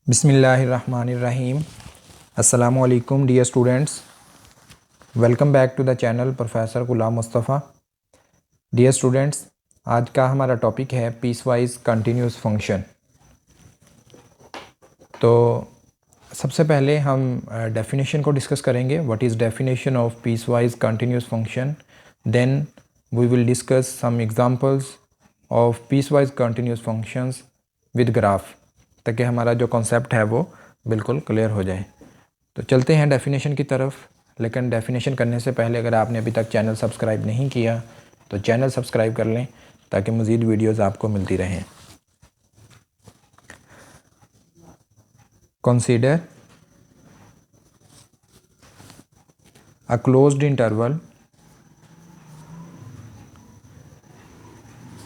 बिस्मिल्लाहिर्रहमानिर्रहीम। अस्सलामु अलैकुम dear students, welcome back to the channel professor Ghulam Mustafa. Dear students, आज का हमारा टॉपिक है पीस वाइज कंटिन्यूस फंक्शन। तो सबसे पहले हम डेफिनेशन को डिस्कस करेंगे। What is definition of piecewise continuous function. Then we will discuss some examples of piecewise continuous functions with graph, ताकि हमारा जो कॉन्सेप्ट है वो बिल्कुल क्लियर हो जाए। तो चलते हैं डेफिनेशन की तरफ। लेकिन डेफिनेशन करने से पहले अगर आपने अभी तक चैनल सब्सक्राइब नहीं किया तो चैनल सब्सक्राइब कर लें, ताकि मज़ीद वीडियोज़ आपको मिलती रहें। Consider a closed interval,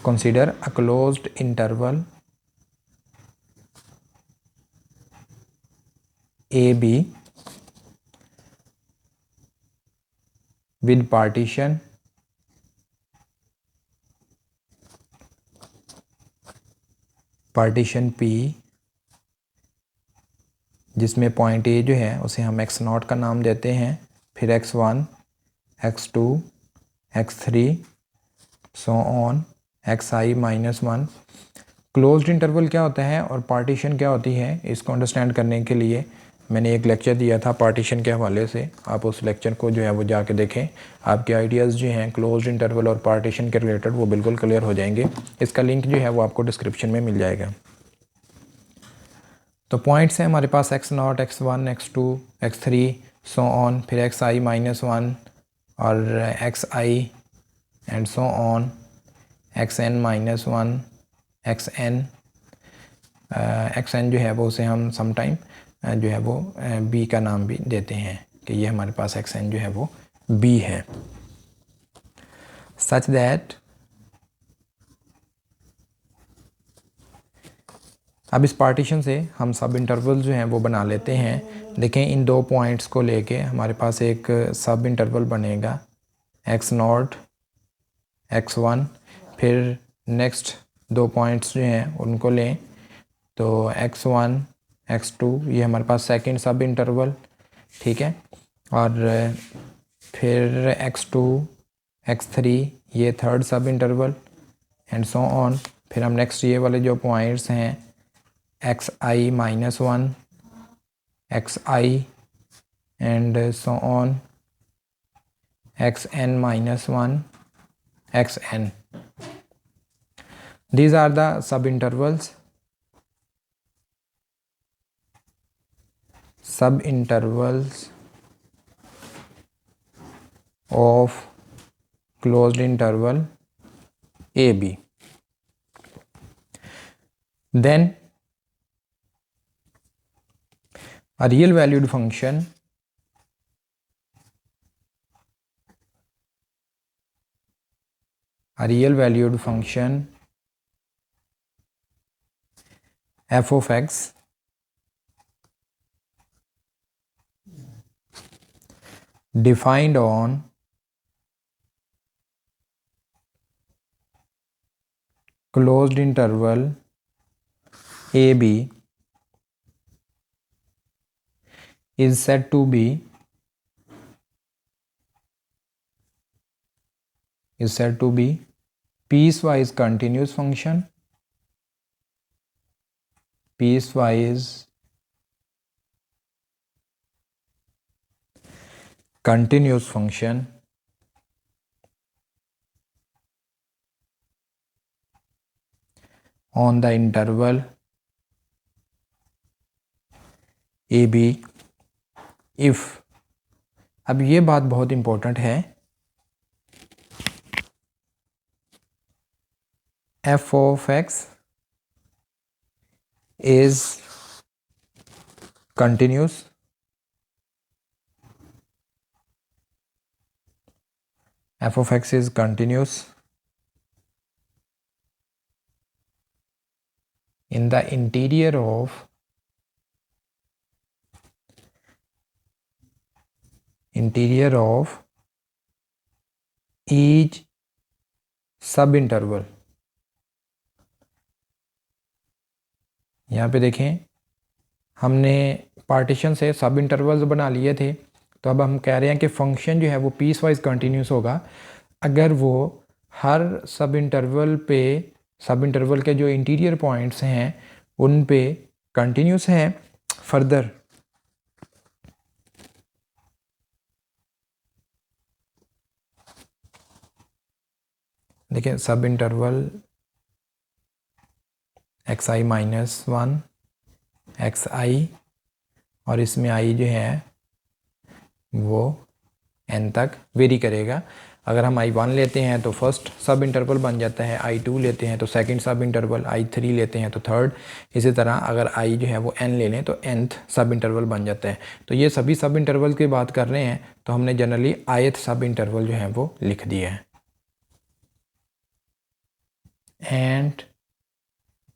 consider a closed interval AB with partition P, जिसमें पॉइंट ए जो है उसे हम x0 का नाम देते हैं, फिर x1, x2, x3 so on xi-1। Closed interval क्या होता है और पार्टीशन क्या होती है, इसको अंडरस्टैंड करने के लिए मैंने एक लेक्चर दिया था पार्टीशन के हवाले से। आप उस लेक्चर को जो है वो जाके देखें। आपके आइडियाज़ जो हैं क्लोज्ड इंटरवल और पार्टीशन के रिलेटेड वो बिल्कुल क्लियर हो जाएंगे। इसका लिंक जो है वो आपको डिस्क्रिप्शन में मिल जाएगा। तो पॉइंट्स हैं हमारे पास x0, x1, x2, x3 so on, फिर xi-1 और xi and so on xn-1, xn जो है वो उसे हम समटाइम जो है वो b का नाम भी देते हैं कि ये हमारे पास xn जो है वो b है। सच दैट, अब इस पार्टीशन से हम सब इंटरवल जो हैं वो बना लेते हैं। देखें, इन दो पॉइंट्स को लेके हमारे पास एक सब इंटरवल बनेगा x0, x1। फिर नेक्स्ट दो पॉइंट्स जो हैं उनको लें तो x1, x2 ये हमारे पास सेकंड सब इंटरवल, ठीक है। और फिर x2, x3 ये थर्ड सब इंटरवल एंड सो ऑन। फिर हम नेक्स्ट ये वाले जो पॉइंट्स हैं xi-1, xi and so on xn-1, xn, these are the sub intervals of closed interval AB. Then a real valued function f of x defined on closed interval AB is said to be piecewise continuous function, piecewise continuous function on the interval AB if, अब ये बात बहुत important है, f of x is continuous in the interior of each सब interval. यहाँ पे देखें हमने पार्टीशन से सब इंटरवल्स बना लिए थे, तो अब हम कह रहे हैं कि फंक्शन जो है वो पीस वाइज कंटिन्यूस होगा अगर वो हर सब इंटरवल के जो इंटीरियर पॉइंट्स हैं उन पे कंटिन्यूस हैं। फर्दर देखिए सब इंटरवल xi माइनस 1 xi और इसमें i जो है वो n तक वेरी करेगा। अगर हम i1 लेते हैं तो फर्स्ट सब इंटरवल बन जाता है, i2 लेते हैं तो सेकंड सब इंटरवल, i3 लेते हैं तो थर्ड। इसी तरह अगर i जो है वो n ले लें तो nth सब इंटरवल बन जाता है। तो ये सभी सब इंटरवल की बात कर रहे हैं, तो हमने जनरली ith सब इंटरवल जो है वो लिख दिया है। And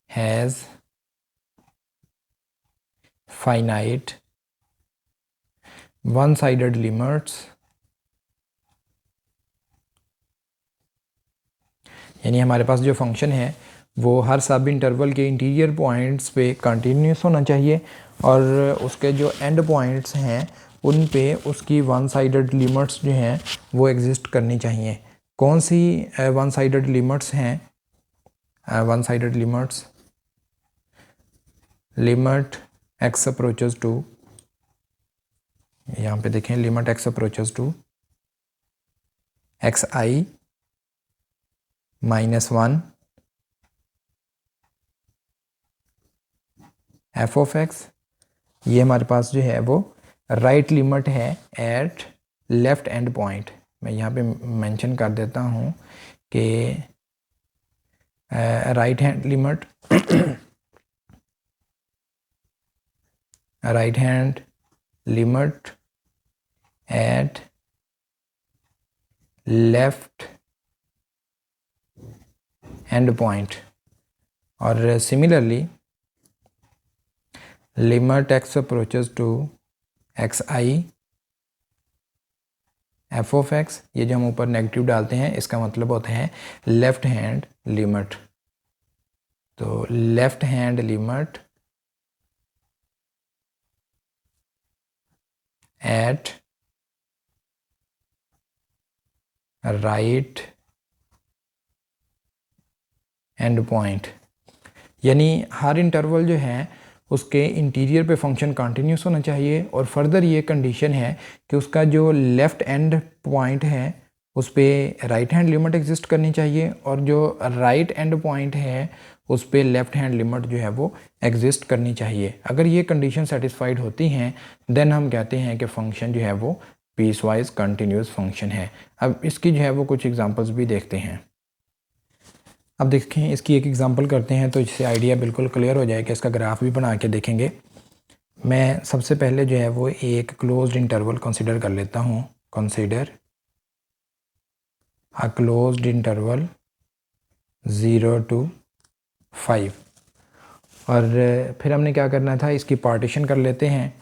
has finite one sided limits, यानी हमारे पास जो फंक्शन है वो हर सब इंटरवल के इंटीरियर पॉइंट्स पे कंटिन्यूस होना चाहिए और उसके जो एंड पॉइंट्स हैं उन पे उसकी वन साइडेड लिमिट्स जो हैं वो एग्जिस्ट करनी चाहिए। कौन सी वन साइडेड लिमिट्स हैं? One sided limits, limit x approaches to, यहाँ पे देखें limit x approaches to xi minus 1 f of x, ये हमारे पास जो है वो राइट लिमिट है एट लेफ्ट एंड पॉइंट। मैं यहाँ पे मेंशन कर देता हूँ कि right hand limit right hand limit at left end point, और similarly limit x approaches to xi f of x, ये जो हम ऊपर नेगेटिव डालते हैं इसका मतलब होता है लेफ्ट हैंड लिमिट। तो left hand limit eight right and point, यानी हर इंटरवल जो है उसके इंटीरियर पे फंक्शन कंटिन्यूस होना चाहिए और फर्दर ये कंडीशन है कि उसका जो लेफ़्ट एंड पॉइंट है उस पर राइट हैंड लिमिट एग्जिस्ट करनी चाहिए और जो राइट एंड पॉइंट है उस पर लेफ़्ट हैंड लिमिट जो है वो एग्जिस्ट करनी चाहिए। अगर ये कंडीशन सेटिस्फाइड होती हैं देन हम कहते हैं कि फ़ंक्शन जो है वो पीस वाइज कंटिन्यूस फंक्शन है। अब इसकी जो है वो कुछ एग्जांपल्स भी देखते हैं। अब देखें इसकी एक एग्जांपल करते हैं तो इससे आइडिया बिल्कुल क्लियर हो जाएगा। इसका ग्राफ भी बना के देखेंगे। मैं सबसे पहले जो है वो एक क्लोज्ड इंटरवल कंसीडर कर लेता हूँ। Consider a closed interval 0 to 5, और फिर हमने क्या करना था, इसकी पार्टीशन कर लेते हैं।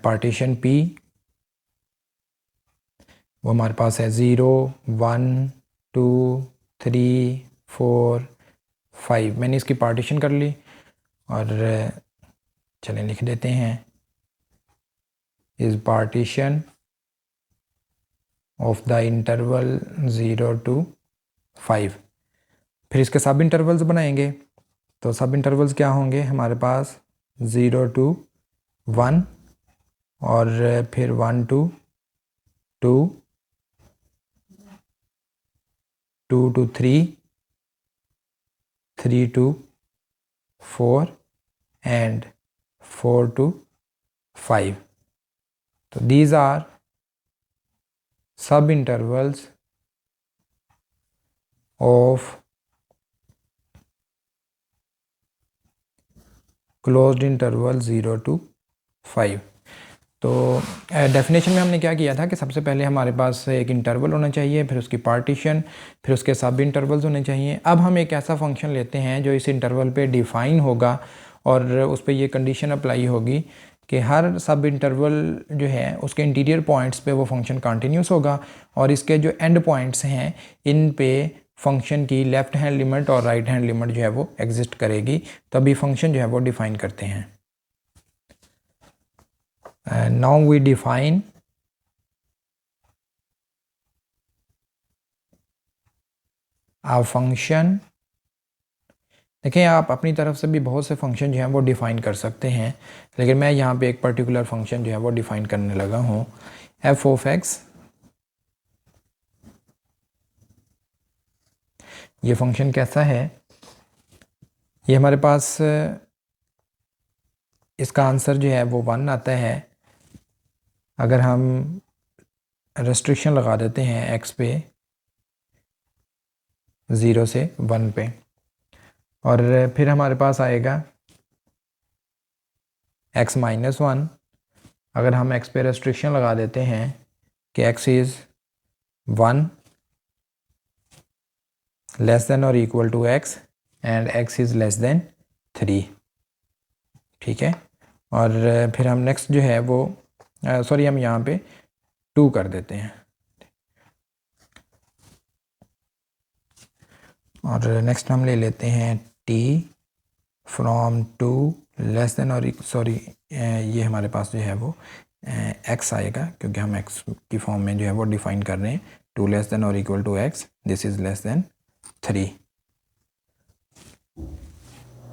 पार्टीशन P वो हमारे पास है 0 1 2 3 4 5। मैंने इसकी पार्टीशन कर ली और चलें लिख देते हैं इस partition of the interval 0 to 5। फिर इसके सब इंटरवल्स बनाएंगे। तो सब इंटरवल्स क्या होंगे हमारे पास 0 to 1 और फिर 1 to 2, 2 to 3, 3 to 4 and 4 to 5। तो these are sub intervals of closed interval 0 to 5। तो डेफिनेशन में हमने क्या किया था कि सबसे पहले हमारे पास एक इंटरवल होना चाहिए, फिर उसकी पार्टीशन, फिर उसके सब इंटरवल्स होने चाहिए। अब हम एक ऐसा फंक्शन लेते हैं जो इस इंटरवल पे डिफ़ाइन होगा और उस पर ये कंडीशन अप्लाई होगी कि हर सब इंटरवल जो है उसके इंटीरियर पॉइंट्स पे वो फंक्शन कंटिन्यूस होगा और इसके जो एंड पॉइंट्स हैं इन पे फंक्शन की लेफ़्ट हैंड लिमिट और राइट हैंड लिमिट जो है वो एग्जिस्ट करेगी। तो अभी फंक्शन जो है वो डिफ़ाइन करते हैं। Now we define a function. देखिए आप अपनी तरफ से भी बहुत से फंक्शन जो हैं वो डिफ़ाइन कर सकते हैं, लेकिन मैं यहाँ पे एक पर्टिकुलर फंक्शन जो है वो डिफ़ाइन करने लगा हूँ। एफ ऑफ एक्स, ये फंक्शन कैसा है? ये हमारे पास इसका आंसर जो है वो 1 आता है अगर हम रेस्ट्रिक्शन लगा देते हैं एक्स पे 0 से 1 पे, और फिर हमारे पास आएगा x माइनस 1 अगर हम x पे रेस्ट्रिक्शन लगा देते हैं कि x इज़ 1 लेस देन और equal to x and x is less than 3, ठीक है। और फिर हम नेक्स्ट जो है वो सॉरी हम यहाँ पे 2 कर देते हैं, और नेक्स्ट हम ले लेते हैं t फ्रॉम 2 लेस देन और सॉरी ये हमारे पास जो है वो x आएगा क्योंकि हम x की फॉर्म में जो है वो डिफ़ाइन कर रहे हैं 2 लेस देन और equal to x, this is less than 3।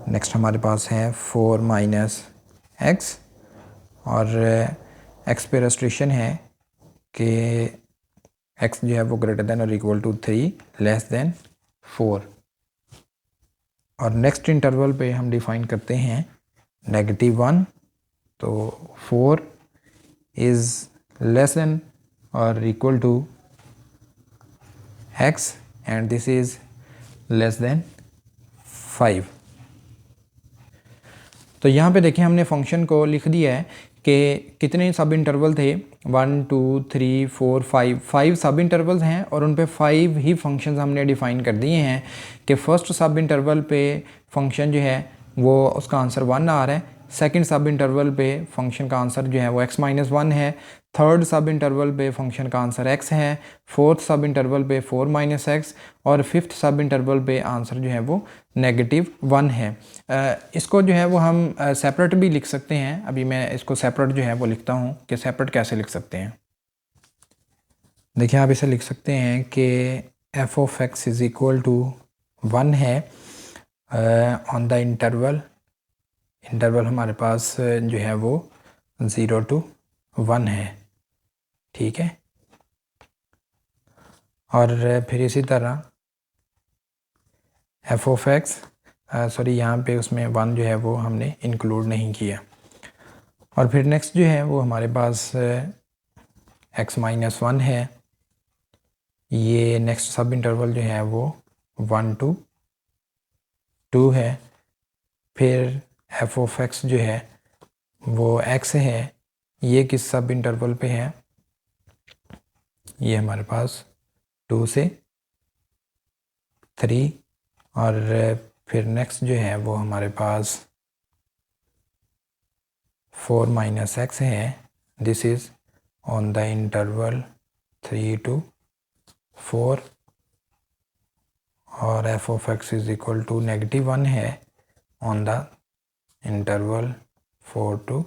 Next हमारे पास है 4 माइनस x, और x पे रेस्ट्रिक्शन है कि x जो है वो ग्रेटर देन और इक्वल टू 3 लेस देन 4, और नेक्स्ट इंटरवल पे हम डिफ़ाइन करते हैं -1, तो 4 इज़ लेस देन और equal to x and this is less than 5। तो यहाँ पे देखें हमने फंक्शन को लिख दिया है कि कितने सब इंटरवल थे 1 2 3 4 5 सब इंटरवल्स हैं, और उन पे 5 ही फंक्शंस हमने डिफ़ाइन कर दिए हैं कि फ़र्स्ट सब इंटरवल पे फंक्शन जो है वो उसका आंसर 1 आ रहा है, सेकंड सब इंटरवल पे फंक्शन का आंसर जो है वो x माइनस 1 है, थर्ड सब इंटरवल पे फंक्शन का आंसर x है, फोर्थ सब इंटरवल पे 4 माइनस x, और फिफ्थ सब इंटरवल पे आंसर जो है वो -1 है। इसको जो है वो हम सेपरेट भी लिख सकते हैं। अभी मैं इसको सेपरेट जो है वो लिखता हूँ कि सेपरेट कैसे लिख सकते हैं। देखिए आप इसे लिख सकते हैं कि f of x is equal to 1 है ऑन द इंटरवल हमारे पास जो है वो 0 to 1 है, ठीक है। और फिर इसी तरह एफ ऑफ एक्स सॉरी यहाँ पे उसमें 1 जो है वो हमने इंक्लूड नहीं किया, और फिर नेक्स्ट जो है वो हमारे पास x माइनस 1 है। ये नेक्स्ट सब इंटरवल जो है वो 1 to 2 है। फिर एफ ऑफ एक्स जो है वो x है, ये किस सब इंटरवल पे है? ये हमारे पास 2 से 3, और फिर नेक्स्ट जो है वो हमारे पास 4 माइनस एक्स है, this is on the interval 3 to 4, और f of x is equal to -1 है ऑन द इंटरवल 4 to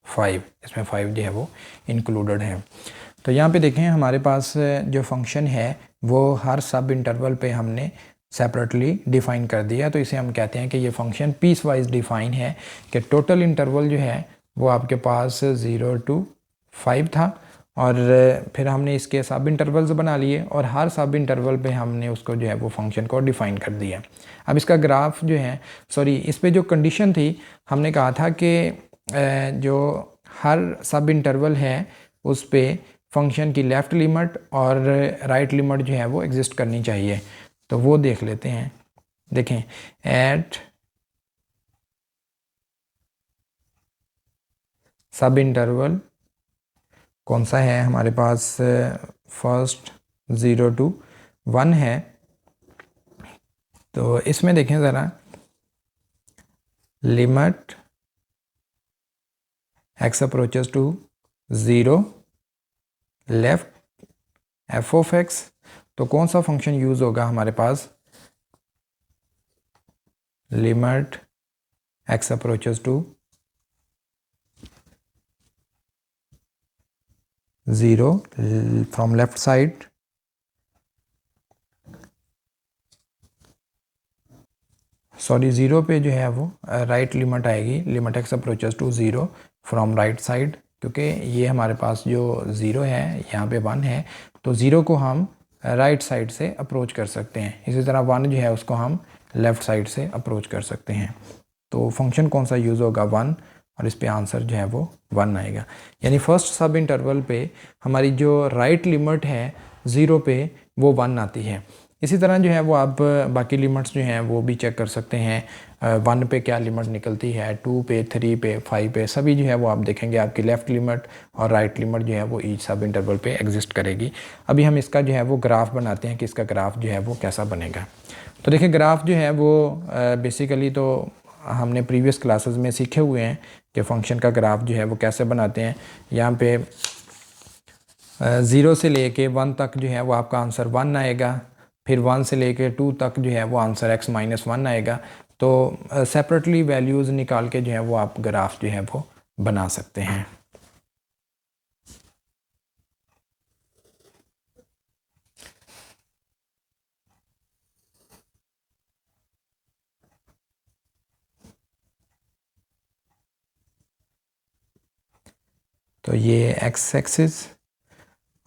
5, इसमें 5 जो है वो इंक्लूडेड है। तो यहाँ पे देखें हमारे पास जो फंक्शन है वो हर सब इंटरवल पे हमने सेपरेटली डिफ़ाइन कर दिया, तो इसे हम कहते हैं कि ये फंक्शन पीस वाइज डिफ़ाइन है कि टोटल इंटरवल जो है वो आपके पास 0 to 5 था, और फिर हमने इसके सब इंटरवल्स बना लिए और हर सब इंटरवल पे हमने उसको जो है वो फंक्शन को डिफ़ाइन कर दिया। अब इसका ग्राफ जो है सॉरी इस पे जो कंडीशन थी हमने कहा था कि जो हर सब इंटरवल है उस पे फंक्शन की लेफ़्ट लिमिट और राइट लिमिट जो है वो एग्जिस्ट करनी चाहिए, तो वो देख लेते हैं। देखें एट सब इंटरवल कौन सा है हमारे पास? फर्स्ट 0 to 1 है, तो इसमें देखें ज़रा limit x approaches to 0 left F of X, तो कौन सा फंक्शन यूज़ होगा हमारे पास? Limit x approaches to 0 from left side sorry 0 पे जो है वो राइट लिमिट आएगी, limit X approaches to 0 from right side, क्योंकि ये हमारे पास जो 0 है यहाँ पे 1 है, तो 0 को हम राइट साइड से अप्रोच कर सकते हैं। इसी तरह 1 जो है उसको हम लेफ़्ट साइड से अप्रोच कर सकते हैं। तो फंक्शन कौन सा यूज़ होगा? 1, और इस पे आंसर जो है वो 1 आएगा। यानी फर्स्ट सब इंटरवल पे हमारी जो राइट लिमिट है 0 पे वो 1 आती है। इसी तरह जो है वो आप बाकी लिमिट्स जो हैं वो भी चेक कर सकते हैं। 1 पे क्या लिमिट निकलती है, 2 पे, 3 पे, 5 पे, सभी जो है वो आप देखेंगे आपकी लेफ़्ट लिमिट और राइट लिमिट जो है वो ईच सब इंटरवल पे एग्जिस्ट करेगी। अभी हम इसका जो है वो ग्राफ बनाते हैं कि इसका ग्राफ जो है वो कैसा बनेगा। तो देखिए ग्राफ जो है वो बेसिकली तो हमने प्रीवियस क्लासेस में सीखे हुए हैं कि फंक्शन का ग्राफ जो है वो कैसे बनाते हैं। यहाँ पे 0 से लेके 1 तक जो है वो आपका आंसर 1 आएगा, फिर 1 से लेके 2 तक जो है वो आंसर x-1 आएगा। तो सेपरेटली वैल्यूज़ निकाल के जो है वो आप ग्राफ जो है वो बना सकते हैं। तो ये x एक्सिस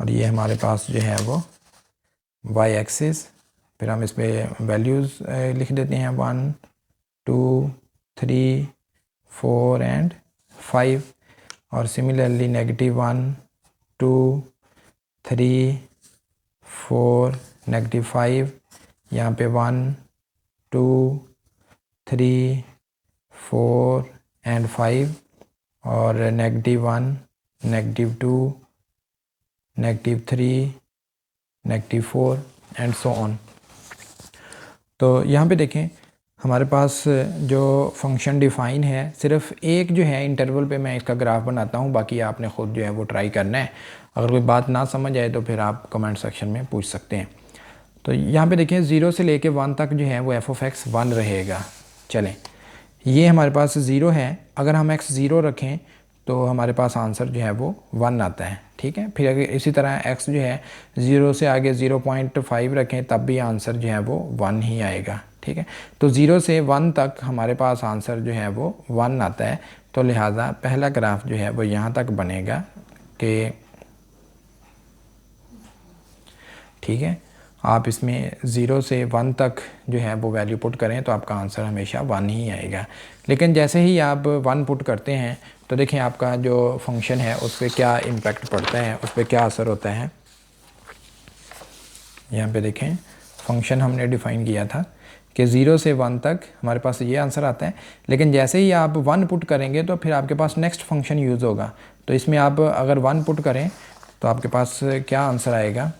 और ये हमारे पास जो है वो y एक्सिस, फिर हम इस पर वैल्यूज़ लिख देते हैं 1, 2, 3, 4 एंड 5, और सिमिलरली -1, 2, 3, 4, -5, यहाँ पे 1, 2, 3, 4 एंड 5, और -1, -2, -3, -4 एंड सो ऑन। तो यहाँ पे देखें हमारे पास जो फंक्शन डिफ़ाइन है, सिर्फ एक जो है इंटरवल पे मैं इसका ग्राफ बनाता हूँ, बाकी आपने ख़ुद जो है वो ट्राई करना है। अगर कोई बात ना समझ आए तो फिर आप कमेंट सेक्शन में पूछ सकते हैं। तो यहाँ पे देखें 0 से लेके 1 तक जो है वो f(x) 1 रहेगा। चलें, ये हमारे पास 0 है, अगर हम x 0 रखें तो हमारे पास आंसर जो है वो 1 आता है। ठीक है, फिर अगर इसी तरह x जो है 0 से आगे 0.5 रखें तब भी आंसर जो है वो 1 ही आएगा। ठीक है, तो 0 से 1 तक हमारे पास आंसर जो है वो 1 आता है। तो लिहाजा पहला ग्राफ जो है वो यहाँ तक बनेगा कि ठीक है, आप इसमें 0 से 1 तक जो है वो वैल्यू पुट करें तो आपका आंसर हमेशा 1 ही आएगा। लेकिन जैसे ही आप 1 पुट करते हैं तो देखें आपका जो फंक्शन है उस पर क्या इम्पेक्ट पड़ता है, उस पर क्या असर होता है। यहाँ पे देखें फंक्शन हमने डिफ़ाइन किया था कि 0 से 1 तक हमारे पास ये आंसर आता है, लेकिन जैसे ही आप 1 पुट करेंगे तो फिर आपके पास नेक्स्ट फंक्शन यूज़ होगा। तो इसमें आप अगर 1 पुट करें तो आपके पास क्या आंसर आएगा?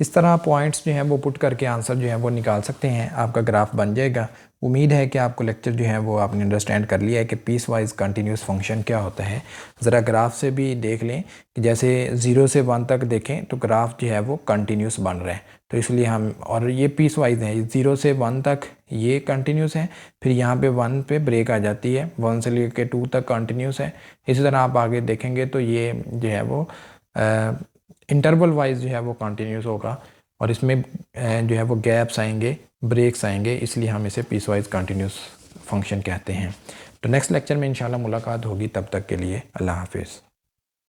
इस तरह पॉइंट्स जो हैं वो पुट करके आंसर जो है वो निकाल सकते हैं, आपका ग्राफ बन जाएगा। उम्मीद है कि आपको लेक्चर जो है वो आपने अंडरस्टैंड कर लिया है कि पीस वाइज कंटिन्यूस फंक्शन क्या होता है। ज़रा ग्राफ से भी देख लें कि जैसे 0 से 1 तक देखें तो ग्राफ जो है वो कंटिन्यूस बन रहा है, तो इसलिए हम, और ये पीस वाइज है, 0 से 1 तक ये कंटिन्यूस है, फिर यहाँ पे 1 पे ब्रेक आ जाती है, 1 से लेके 2 तक कंटिन्यूस है। इसी तरह आप आगे देखेंगे तो ये जो है वो इंटरवल वाइज जो है वो कंटिन्यूस होगा, और इसमें जो है वो गैप्स आएंगे, ब्रेक्स आएंगे, इसलिए हम इसे पीस वाइज कंटिन्यूस फंक्शन कहते हैं। तो नेक्स्ट लेक्चर में इंशाल्लाह मुलाकात होगी, तब तक के लिए अल्लाह हाफिज़।